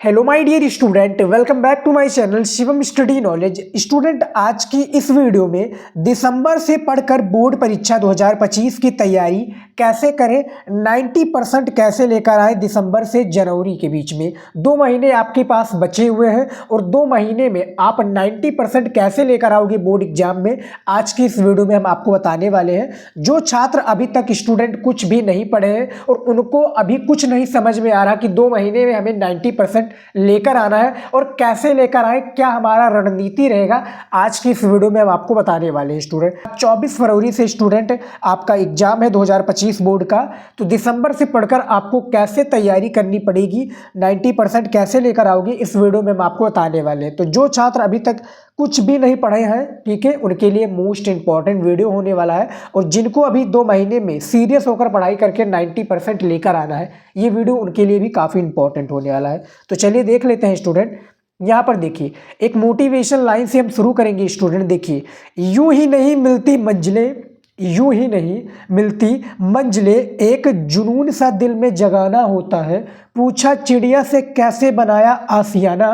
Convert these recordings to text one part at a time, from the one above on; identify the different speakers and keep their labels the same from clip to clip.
Speaker 1: Hello my dear student, welcome back to my channel Shivam study knowledge. Student, आज की इस video में दिसंबर से पढ़कर बोर्ड परीक्षा 2025 की तैयारी कैसे करें, 90% कैसे लेकर आए दिसंबर से जनवरी के बीच में। 2 महीने आपके पास बचे हुए हैं और 2 महीने में आप 90% कैसे लेकर आओगे बोर्ड एग्जाम में, आज की इस वीडियो में हम आपको बताने वाले हैं। जो छात्र अभी तक स्टूडेंट कुछ भी नहीं पढ़े हैं और उनको अभी कुछ नहीं समझ में आ रहा कि 2 महीने में हमें 90% लेकर आना है और कैसे लेकर आए, क्या हमारा रणनीति रहेगा, आज की इस वीडियो में हम आपको बताने वाले हैं। स्टूडेंट, 24 फरवरी से स्टूडेंट आपका एग्जाम है 2025 बोर्ड का, तो दिसंबर से पढ़कर आपको कैसे तैयारी करनी पड़ेगी, 90% कैसे लेकर आओगे, इस वीडियो में हम आपको बताने वाले हैं। तो जो छात्र अभी तक कुछ भी नहीं पढ़े हैं, ठीक है, उनके लिए मोस्ट इंपॉर्टेंट वीडियो होने वाला है। और जिनको अभी 2 महीने में सीरियस होकर पढ़ाई करके 90% लेकर आना है, ये वीडियो उनके लिए भी काफ़ी इंपॉर्टेंट होने वाला है। तो चलिए देख लेते हैं स्टूडेंट। यहाँ पर देखिए, एक मोटिवेशन लाइन से हम शुरू करेंगे। स्टूडेंट देखिए, यूं ही नहीं मिलती मंजिलें, यूं ही नहीं मिलती मंजिलें, एक जुनून सा दिल में जगाना होता है। पूछा चिड़िया से कैसे बनाया आसियाना,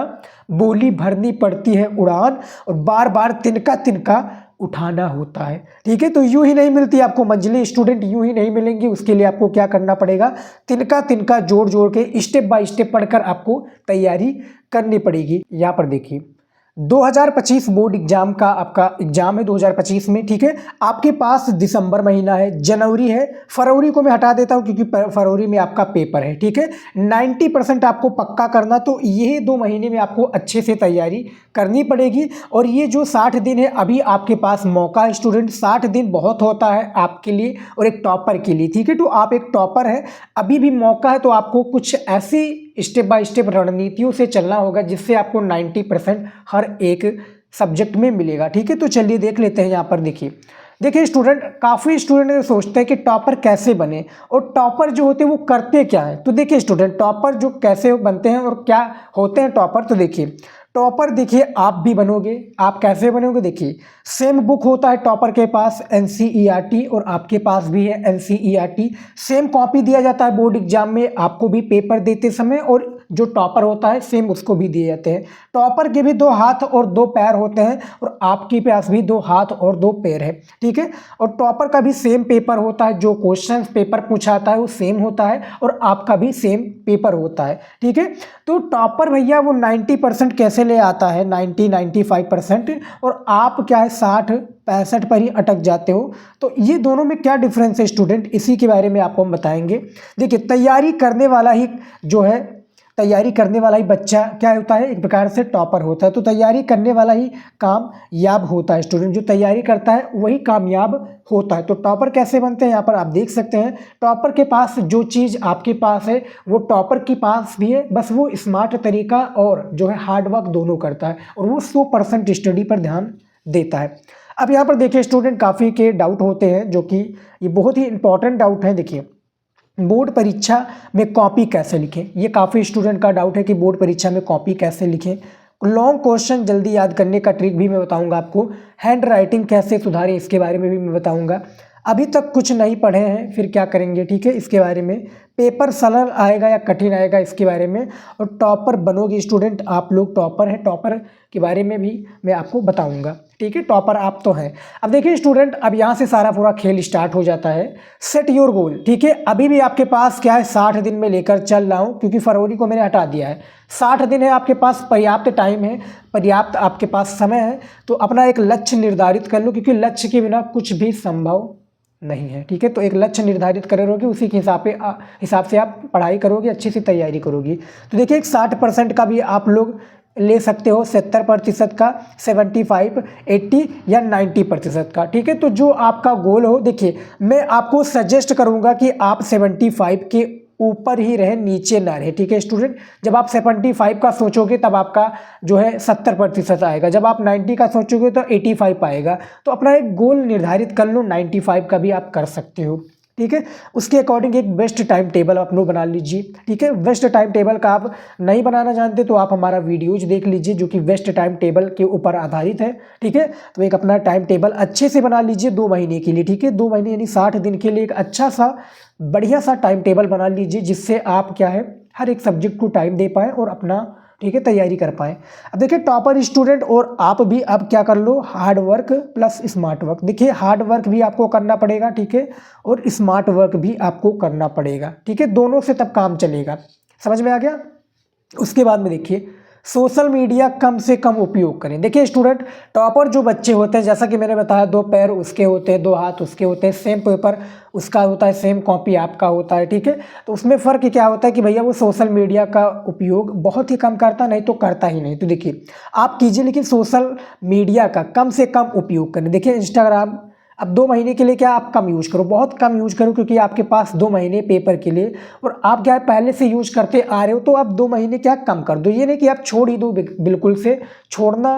Speaker 1: बोली भरनी पड़ती है उड़ान और बार बार तिनका तिनका उठाना होता है। ठीक है, तो यूं ही नहीं मिलती आपको मंजिलें स्टूडेंट, यूं ही नहीं मिलेंगी। उसके लिए आपको क्या करना पड़ेगा, तिनका तिनका जोड़ जोड़ के स्टेप बाय स्टेप पढ़कर आपको तैयारी करनी पड़ेगी। यहाँ पर देखिए, 2025 बोर्ड एग्जाम का आपका एग्जाम है 2025 में। ठीक है, आपके पास दिसंबर महीना है, जनवरी है, फरवरी को मैं हटा देता हूं क्योंकि फरवरी में आपका पेपर है। ठीक है, 90% आपको पक्का करना, तो ये 2 महीने में आपको अच्छे से तैयारी करनी पड़ेगी। और ये जो 60 दिन है, अभी आपके पास मौका है स्टूडेंट। 60 दिन बहुत होता है आपके लिए और एक टॉपर के लिए। ठीक है, तो आप एक टॉपर है, अभी भी मौका है, तो आपको कुछ ऐसी स्टेप बाय स्टेप रणनीतियों से चलना होगा जिससे आपको 90% हर एक सब्जेक्ट में मिलेगा। ठीक है, तो चलिए देख लेते हैं। यहाँ पर देखिए स्टूडेंट, काफ़ी स्टूडेंट सोचते हैं कि टॉपर कैसे बने और टॉपर जो होते हैं वो करते क्या है। तो देखिए स्टूडेंट, टॉपर जो कैसे बनते हैं और क्या होते हैं टॉपर, तो देखिए टॉपर, देखिए आप भी बनोगे। आप कैसे बनोगे, देखिए सेम बुक होता है टॉपर के पास, एनसीईआरटी, और आपके पास भी है एनसीईआरटी। सेम कॉपी दिया जाता है बोर्ड एग्जाम में आपको भी पेपर देते समय, और जो टॉपर होता है सेम उसको भी दिए जाते हैं। टॉपर के भी 2 हाथ और 2 पैर होते हैं और आपके पास भी 2 हाथ और 2 पैर है। ठीक है, और टॉपर का भी सेम पेपर होता है, जो क्वेश्चन पेपर पूछाता है वो सेम होता है और आपका भी सेम पेपर होता है। ठीक है, तो टॉपर भैया वो 90% कैसे ले आता है, 90-95%, और आप क्या है 60-65 पर ही अटक जाते हो। तो ये दोनों में क्या डिफरेंस है स्टूडेंट, इसी के बारे में आपको हम बताएंगे। देखिए, तैयारी करने वाला ही जो है, तैयारी करने वाला ही बच्चा क्या होता है, एक प्रकार से टॉपर होता है। तो तैयारी करने वाला ही कामयाब होता है स्टूडेंट, जो तैयारी करता है वही कामयाब होता है। तो टॉपर कैसे बनते हैं, यहाँ पर आप देख सकते हैं। टॉपर के पास जो चीज़ आपके पास है वो टॉपर के पास भी है, बस वो स्मार्ट तरीका और जो है हार्डवर्क दोनों करता है और वो 100% स्टडी पर ध्यान देता है। अब यहाँ पर देखिए स्टूडेंट, काफ़ी के डाउट होते हैं जो कि ये बहुत ही इंपॉर्टेंट डाउट है। देखिए, बोर्ड परीक्षा में कॉपी कैसे लिखें, ये काफ़ी स्टूडेंट का डाउट है कि बोर्ड परीक्षा में कॉपी कैसे लिखें। लॉन्ग क्वेश्चन जल्दी याद करने का ट्रिक भी मैं बताऊंगा आपको। हैंड राइटिंग कैसे सुधारें, इसके बारे में भी मैं बताऊंगा। अभी तक कुछ नहीं पढ़े हैं फिर क्या करेंगे, ठीक है, इसके बारे में। पेपर सरल आएगा या कठिन आएगा, इसके बारे में। और टॉपर बनोगे स्टूडेंट, आप लोग टॉपर हैं, टॉपर के बारे में भी मैं आपको बताऊंगा। ठीक है, टॉपर आप तो हैं। अब देखिए स्टूडेंट, अब यहाँ से सारा पूरा खेल स्टार्ट हो जाता है। Set your goal. ठीक है, अभी भी आपके पास क्या है, 60 दिन में लेकर चल रहा हूँ क्योंकि फरवरी को मैंने हटा दिया है। 60 दिन है आपके पास, पर्याप्त टाइम है, पर्याप्त आपके पास समय है। तो अपना एक लक्ष्य निर्धारित कर लो, क्योंकि लक्ष्य के बिना कुछ भी संभव नहीं है। ठीक है, तो एक लक्ष्य निर्धारित करोगे, उसी के हिसाब से आप पढ़ाई करोगे, अच्छी सी तैयारी करोगी। तो देखिए, एक 60% का भी आप लोग ले सकते हो, 70% का, 75, 80 या 90% का। ठीक है, तो जो आपका गोल हो, देखिए मैं आपको सजेस्ट करूंगा कि आप 75 के ऊपर ही रहे, नीचे ना रहे। ठीक है स्टूडेंट, जब आप 75 का सोचोगे तब आपका जो है 70% आएगा, जब आप 90 का सोचोगे तो 85 आएगा। तो अपना एक गोल निर्धारित कर लो, 95 का भी आप कर सकते हो। ठीक है, उसके अकॉर्डिंग एक बेस्ट टाइम टेबल आप लोग बना लीजिए। ठीक है, बेस्ट टाइम टेबल का आप नहीं बनाना जानते तो आप हमारा वीडियोज देख लीजिए जो कि बेस्ट टाइम टेबल के ऊपर आधारित है। ठीक है, तो एक अपना टाइम टेबल अच्छे से बना लीजिए 2 महीने के लिए। ठीक है, 2 महीने यानी 60 दिन के लिए एक अच्छा सा बढ़िया सा टाइम टेबल बना लीजिए, जिससे आप क्या है हर एक सब्जेक्ट को टाइम दे पाएँ और अपना ठीक है तैयारी कर पाएँ। अब देखिए टॉपर स्टूडेंट और आप भी अब क्या कर लो, hard work plus smart work. देखिए हार्ड वर्क भी आपको करना पड़ेगा, ठीक है, और स्मार्ट वर्क भी आपको करना पड़ेगा, ठीक है, दोनों से तब काम चलेगा। समझ में आ गया। उसके बाद में देखिए सोशल मीडिया कम से कम उपयोग करें। देखिए स्टूडेंट टॉपर जो बच्चे होते हैं, जैसा कि मैंने बताया, 2 पैर उसके होते हैं, 2 हाथ उसके होते हैं, सेम पेपर उसका होता है, सेम कॉपी आपका होता है, ठीक है। तो उसमें फ़र्क क्या होता है कि भैया वो सोशल मीडिया का उपयोग बहुत ही कम करता, नहीं तो करता ही नहीं। तो देखिए आप कीजिए, लेकिन सोशल मीडिया का कम से कम उपयोग करें। देखिए इंस्टाग्राम अब 2 महीने के लिए क्या आप कम यूज़ करो, बहुत कम यूज़ करो, क्योंकि आपके पास 2 महीने पेपर के लिए, और आप क्या है पहले से यूज़ करते आ रहे हो, तो आप 2 महीने क्या कम कर दो। ये नहीं कि आप छोड़ ही दो, बिल्कुल से छोड़ना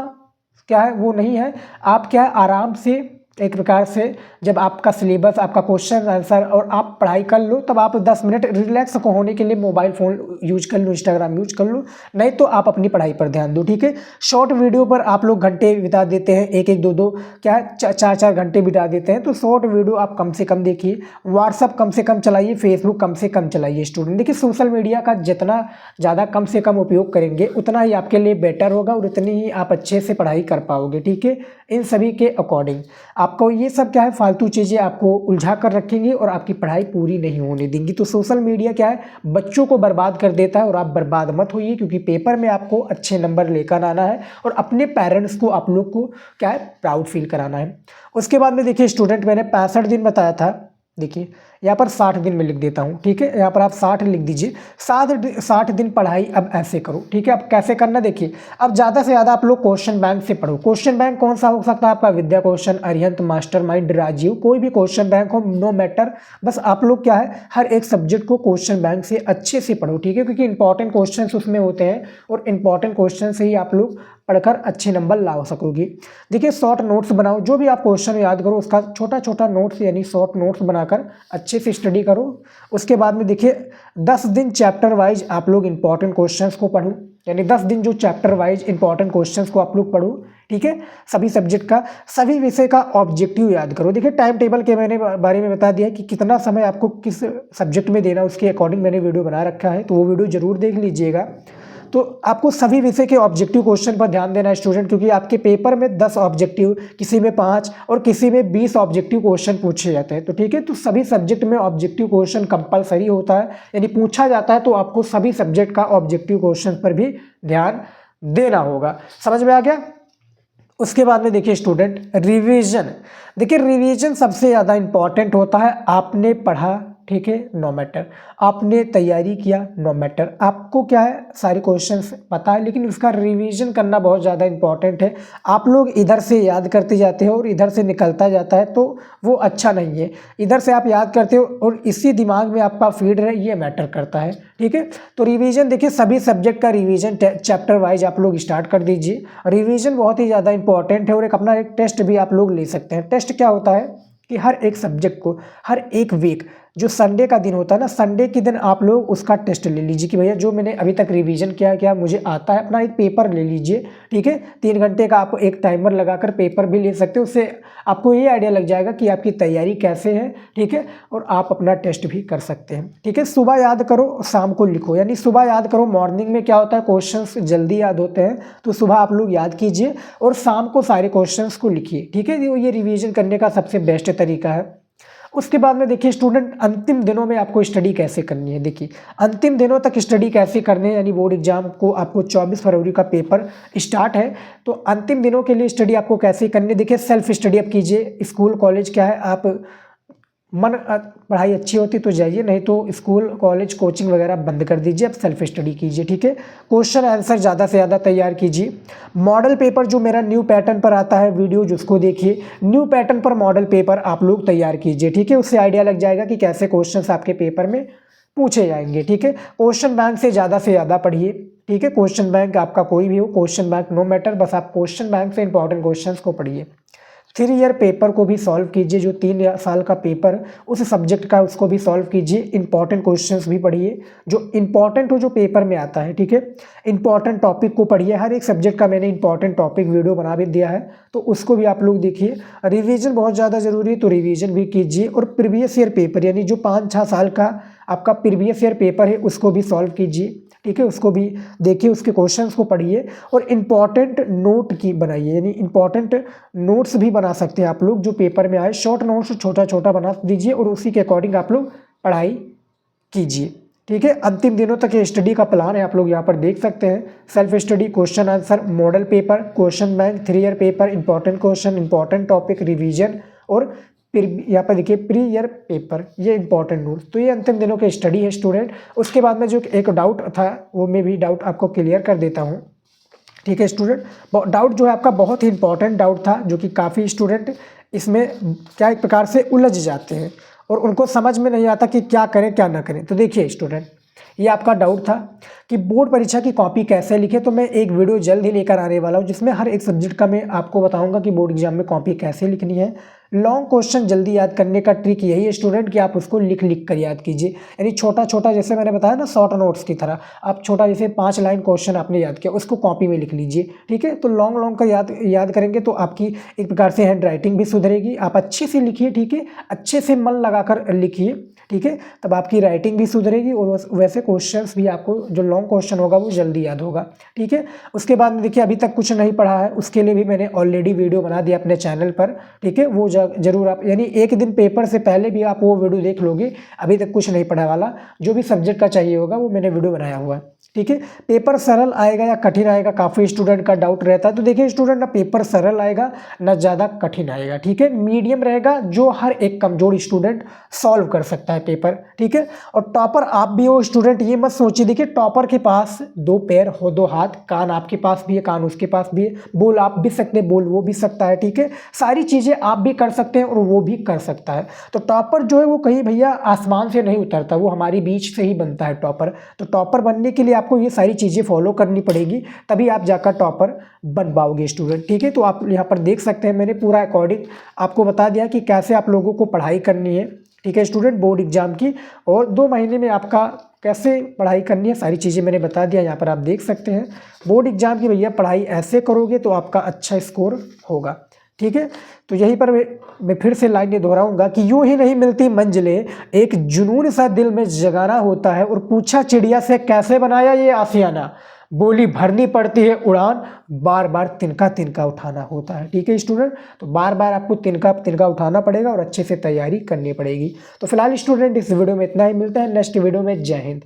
Speaker 1: क्या है वो नहीं है। आप क्या है आराम से एक प्रकार से जब आपका सिलेबस, आपका क्वेश्चन आंसर और आप पढ़ाई कर लो, तब आप 10 मिनट रिलैक्स को होने के लिए मोबाइल फ़ोन यूज कर लो, इंस्टाग्राम यूज कर लो, नहीं तो आप अपनी पढ़ाई पर ध्यान दो, ठीक है। शॉर्ट वीडियो पर आप लोग घंटे बिता देते हैं, 1-1 2-2 क्या है 4-4 घंटे बिता देते हैं, तो शॉर्ट वीडियो आप कम से कम देखिए। व्हाट्सअप कम से कम चलाइए, फेसबुक कम से कम चलाइए स्टूडेंट। देखिए सोशल मीडिया का जितना ज़्यादा कम से कम उपयोग करेंगे उतना ही आपके लिए बेटर होगा और उतनी ही आप अच्छे से पढ़ाई कर पाओगे, ठीक है। इन सभी के अकॉर्डिंग आपको ये सब क्या है फालतू चीज़ें आपको उलझा कर रखेंगी और आपकी पढ़ाई पूरी नहीं होने देंगी। तो सोशल मीडिया क्या है बच्चों को बर्बाद कर देता है, और आप बर्बाद मत होइए, क्योंकि पेपर में आपको अच्छे नंबर लेकर आना है और अपने पेरेंट्स को आप लोग को क्या है प्राउड फील कराना है। उसके बाद में देखिए स्टूडेंट मैंने 65 दिन बताया था, देखिए यहाँ पर 60 दिन में लिख देता हूँ, ठीक है। यहाँ पर आप 60 लिख दीजिए। 60 दिन पढ़ाई अब ऐसे करो, ठीक है। अब कैसे करना देखिए, अब ज़्यादा से ज़्यादा आप लोग क्वेश्चन बैंक से पढ़ो। क्वेश्चन बैंक कौन सा हो सकता है आपका, विद्या क्वेश्चन, अरिहंत, मास्टरमाइंड, राजीव, कोई भी क्वेश्चन बैंक हो, नो मैटर। बस आप लोग क्या है हर एक सब्जेक्ट को क्वेश्चन बैंक से अच्छे से पढ़ो, ठीक है, क्योंकि इंपॉर्टेंट क्वेश्चन उसमें होते हैं और इंपॉर्टेंट क्वेश्चन से ही आप लोग पढ़कर अच्छे नंबर ला सकोगे। देखिए शॉर्ट नोट्स बनाओ, जो भी आप क्वेश्चन याद करो उसका छोटा छोटा नोट्स यानी शॉर्ट नोट्स बनाकर अच्छे से स्टडी करो। उसके बाद में देखिए 10 दिन चैप्टर वाइज आप लोग इंपॉर्टेंट क्वेश्चंस को पढ़ो, यानी 10 दिन जो चैप्टर वाइज इंपॉर्टेंट क्वेश्चंस को आप लोग पढ़ो, ठीक है। सभी सब्जेक्ट का, सभी विषय का ऑब्जेक्टिव याद करो। देखिए टाइम टेबल के मैंने बारे में बता दिया कि कितना समय आपको किस सब्जेक्ट में देना, उसके अकॉर्डिंग मैंने वीडियो बना रखा है, तो वो वीडियो जरूर देख लीजिएगा। तो आपको सभी विषय के ऑब्जेक्टिव क्वेश्चन पर ध्यान देना है स्टूडेंट, क्योंकि आपके पेपर में 10 ऑब्जेक्टिव, किसी में 5 और किसी में 20 ऑब्जेक्टिव क्वेश्चन पूछे जाते हैं। तो ठीक है, तो सभी सब्जेक्ट में ऑब्जेक्टिव क्वेश्चन कंपलसरी होता है, यानी पूछा जाता है, तो आपको सभी सब्जेक्ट का ऑब्जेक्टिव क्वेश्चन पर भी ध्यान देना होगा। समझ में आ गया। उसके बाद में देखिए स्टूडेंट रिवीजन। देखिए रिवीजन सबसे ज़्यादा इंपॉर्टेंट होता है। आपने पढ़ा, ठीक है, नो मैटर, आपने तैयारी किया, नो मैटर, आपको क्या है सारे क्वेश्चंस पता है, लेकिन उसका रिवीजन करना बहुत ज़्यादा इंपॉर्टेंट है। आप लोग इधर से याद करते जाते हो और इधर से निकलता जाता है, तो वो अच्छा नहीं है। इधर से आप याद करते हो और इसी दिमाग में आपका फीड रहे, ये मैटर करता है, ठीक है। तो रिवीजन देखिए सभी सब्जेक्ट का रिवीजन चैप्टर वाइज आप लोग स्टार्ट कर दीजिए। रिवीजन बहुत ही ज़्यादा इंपॉर्टेंट है, और एक अपना एक टेस्ट भी आप लोग ले सकते हैं। टेस्ट क्या होता है कि हर एक सब्जेक्ट को हर एक वीक, जो संडे का दिन होता है ना, संडे के दिन आप लोग उसका टेस्ट ले लीजिए कि भैया जो मैंने अभी तक रिवीजन किया है क्या मुझे आता है। अपना एक पेपर ले लीजिए, ठीक है, 3 घंटे का आप एक टाइमर लगाकर पेपर भी ले सकते हो। उससे आपको ये आइडिया लग जाएगा कि आपकी तैयारी कैसे है, ठीक है, और आप अपना टेस्ट भी कर सकते हैं, ठीक है। सुबह याद करो, शाम को लिखो, यानी सुबह याद करो। मॉर्निंग में क्या होता है क्वेश्चंस जल्दी याद होते हैं, तो सुबह आप लोग याद कीजिए और शाम को सारे क्वेश्चंस को लिखिए, ठीक है। ये रिवीजन करने का सबसे बेस्ट तरीका है। उसके बाद में देखिए स्टूडेंट अंतिम दिनों में आपको स्टडी कैसे करनी है। देखिए अंतिम दिनों तक स्टडी कैसे करनी है, यानी बोर्ड एग्जाम को आपको 24 फरवरी का पेपर स्टार्ट है, तो अंतिम दिनों के लिए स्टडी आपको कैसे करनी है। देखिए सेल्फ स्टडी आप कीजिए। स्कूल कॉलेज क्या है, आप पढ़ाई अच्छी होती तो जाइए, नहीं तो स्कूल कॉलेज कोचिंग वगैरह बंद कर दीजिए, आप सेल्फ स्टडी कीजिए, ठीक है। क्वेश्चन आंसर ज़्यादा से ज़्यादा तैयार कीजिए। मॉडल पेपर जो मेरा न्यू पैटर्न पर आता है वीडियो, जिसको देखिए, न्यू पैटर्न पर मॉडल पेपर आप लोग तैयार कीजिए, ठीक है। उससे आइडिया लग जाएगा कि कैसे क्वेश्चन आपके पेपर में पूछे जाएंगे, ठीक है। क्वेश्चन बैंक से ज़्यादा पढ़िए, ठीक है। क्वेश्चन बैंक आपका कोई भी हो, क्वेश्चन बैंक नो मैटर, बस आप क्वेश्चन बैंक से इंपॉर्टेंट क्वेश्चन को पढ़िए। 3 ईयर पेपर को भी सॉल्व कीजिए, जो 3 साल का पेपर उस सब्जेक्ट का उसको भी सॉल्व कीजिए। इंपॉर्टेंट क्वेश्चंस भी पढ़िए, जो इंपॉर्टेंट हो, जो पेपर में आता है, ठीक है। इंपॉर्टेंट टॉपिक को पढ़िए। हर एक सब्जेक्ट का मैंने इंपॉर्टेंट टॉपिक वीडियो बना भी दिया है, तो उसको भी आप लोग देखिए। रिवीजन बहुत ज़्यादा ज़रूरी है, तो रिवीजन भी कीजिए। और प्रीवियस ईयर पेपर, यानी जो 5-6 साल का आपका प्रीवियस ईयर पेपर है उसको भी सॉल्व कीजिए, ठीक है, उसको भी देखिए, उसके क्वेश्चंस को पढ़िए और इम्पॉर्टेंट नोट की बनाइए, यानी इम्पॉर्टेंट नोट्स भी बना सकते हैं आप लोग जो पेपर में आए, शॉर्ट नोट्स छोटा छोटा बना दीजिए और उसी के अकॉर्डिंग आप लोग पढ़ाई कीजिए, ठीक है। अंतिम दिनों तक ये स्टडी का प्लान है, आप लोग यहाँ पर देख सकते हैं। Self study, question answer, model paper, question bank, 3 year paper, important question, important topic, revision और फिर यहाँ पर देखिए प्री ईयर पेपर, ये इंपॉर्टेंट नोट्स। तो ये अंतिम दिनों की स्टडी है स्टूडेंट। उसके बाद में जो एक डाउट था वो मैं भी डाउट आपको क्लियर कर देता हूँ, ठीक है स्टूडेंट। डाउट जो है आपका बहुत ही इंपॉर्टेंट डाउट था, जो कि काफ़ी स्टूडेंट इसमें क्या एक प्रकार से उलझ जाते हैं और उनको समझ में नहीं आता कि क्या करें क्या ना करें। तो देखिए स्टूडेंट, ये आपका डाउट था कि बोर्ड परीक्षा की कॉपी कैसे लिखे, तो मैं एक वीडियो जल्द ही लेकर आने वाला हूँ जिसमें हर एक सब्जेक्ट का मैं आपको बताऊंगा कि बोर्ड एग्जाम में कॉपी कैसे लिखनी है। लॉन्ग क्वेश्चन जल्दी याद करने का ट्रिक यही है स्टूडेंट कि आप उसको लिख लिख कर याद कीजिए, यानी छोटा छोटा, जैसे मैंने बताया ना शॉर्ट नोट्स की तरह, आप छोटा जैसे 5 लाइन क्वेश्चन आपने याद किया उसको कॉपी में लिख लीजिए, ठीक है। तो लॉन्ग लॉन्ग का याद करेंगे तो आपकी एक प्रकार से हैंड राइटिंग भी सुधरेगी, आप अच्छे से लिखिए, ठीक है, अच्छे से मन लगाकर लिखिए, ठीक है, तब आपकी राइटिंग भी सुधरेगी और वैसे क्वेश्चंस भी आपको जो लॉन्ग क्वेश्चन होगा वो जल्दी याद होगा, ठीक है। उसके बाद में देखिए अभी तक कुछ नहीं पढ़ा है, उसके लिए भी मैंने ऑलरेडी वीडियो बना दिया अपने चैनल पर, ठीक है, वो जरूर आप, यानी एक दिन पेपर से पहले भी आप वो वीडियो देख लोगे। अभी तक कुछ नहीं पढ़ा वाला, जो भी सब्जेक्ट का चाहिए होगा वो मैंने वीडियो बनाया हुआ है, ठीक है। पेपर सरल आएगा या कठिन आएगा, काफ़ी स्टूडेंट का डाउट रहता है। तो देखिए स्टूडेंट, ना पेपर सरल आएगा ना ज़्यादा कठिन आएगा, ठीक है, मीडियम रहेगा जो हर एक कमजोर स्टूडेंट सॉल्व कर सकता है पेपर, ठीक है। और टॉपर आप भी हो स्टूडेंट, ये मत सोचिए, देखिए टॉपर के पास 2 पैर हो 2 हाथ, कान आपके पास भी है कान उसके पास भी है, बोल आप भी सकते हैं बोल वो भी सकता है, ठीक है, सारी चीज़ें आप भी कर सकते हैं और वो भी कर सकता है। तो टॉपर जो है वो कहीं भैया आसमान से नहीं उतरता, वो हमारी बीच से ही बनता है टॉपर। तो टॉपर बनने के लिए आपको ये सारी चीज़ें फॉलो करनी पड़ेगी, तभी आप जाकर टॉपर बन पाओगे स्टूडेंट, ठीक है। तो आप यहाँ पर देख सकते हैं मैंने पूरा अकॉर्डिंग आपको बता दिया कि कैसे आप लोगों को पढ़ाई करनी है, ठीक है स्टूडेंट, बोर्ड एग्जाम की, और 2 महीने में आपका कैसे पढ़ाई करनी है सारी चीज़ें मैंने बता दिया। यहाँ पर आप देख सकते हैं बोर्ड एग्जाम की भैया पढ़ाई ऐसे करोगे तो आपका अच्छा स्कोर होगा, ठीक है। तो यहीं पर मैं फिर से लाइनें दोहराऊंगा कि यूं ही नहीं मिलती मंजिलें, एक जुनून सा दिल में जगाना होता है, और पूछा चिड़िया से कैसे बनाया ये आशियाना, बोली भरनी पड़ती है उड़ान, बार बार तिनका तिनका उठाना होता है, ठीक है स्टूडेंट। तो बार बार आपको तिनका तिनका उठाना पड़ेगा और अच्छे से तैयारी करनी पड़ेगी। तो फिलहाल स्टूडेंट इस वीडियो में इतना ही, मिलता है नेक्स्ट वीडियो में। जय हिंद।